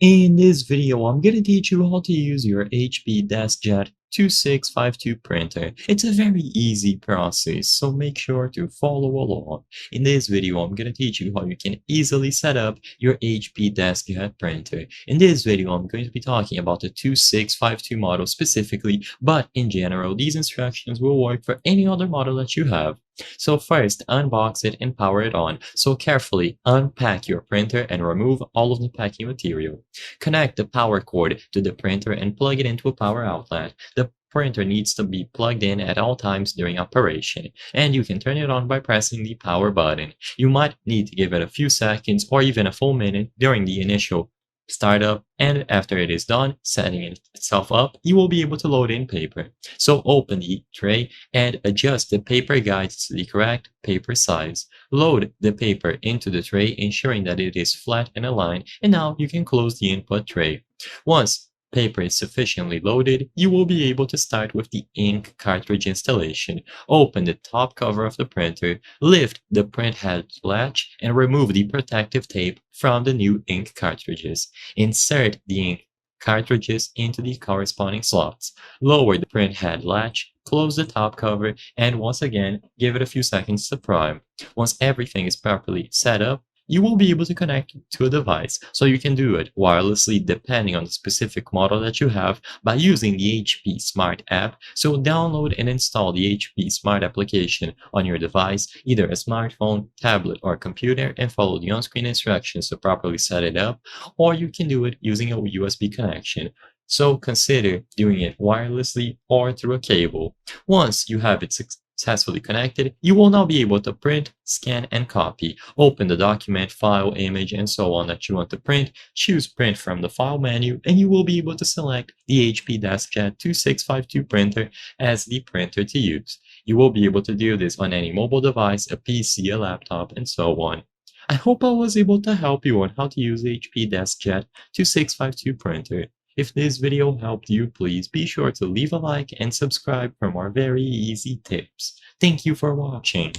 In this video, I'm going to teach you how to use your HP DeskJet 2652 printer. It's a very easy process, so make sure to follow along. In this video, I'm going to teach you how you can easily set up your HP DeskJet printer. In this video, I'm going to be talking about the 2652 model specifically, but in general, these instructions will work for any other model that you have. So first, unbox it and power it on. So carefully unpack your printer and remove all of the packing material. Connect the power cord to the printer and plug it into a power outlet. The printer needs to be plugged in at all times during operation, and you can turn it on by pressing the power button. You might need to give it a few seconds or even a full minute during the initial startup, and after it is done setting itself up, you will be able to load in paper. So open the tray and adjust the paper guides to the correct paper size. Load the paper into the tray, ensuring that it is flat and aligned, and now you can close the input tray. Once paper is sufficiently loaded, you will be able to start with the ink cartridge installation. Open the top cover of the printer, lift the print head latch, and remove the protective tape from the new ink cartridges. Insert the ink cartridges into the corresponding slots. Lower the print head latch, close the top cover, and once again, give it a few seconds to prime. Once everything is properly set up, you will be able to connect to a device. So you can do it wirelessly depending on the specific model that you have by using the HP Smart app. So download and install the HP Smart application on your device, either a smartphone, tablet, or computer, and follow the on-screen instructions to properly set it up, or you can do it using a USB connection. So consider doing it wirelessly or through a cable. Once you have it successfully connected, you will now be able to print, scan, and copy. Open the document, file, image, and so on that you want to print, choose print from the file menu, and you will be able to select the HP DeskJet 2652 printer as the printer to use. You will be able to do this on any mobile device, a PC, a laptop, and so on. I hope I was able to help you on how to use HP DeskJet 2652 printer. If this video helped you, please be sure to leave a like and subscribe for more very easy tips. Thank you for watching.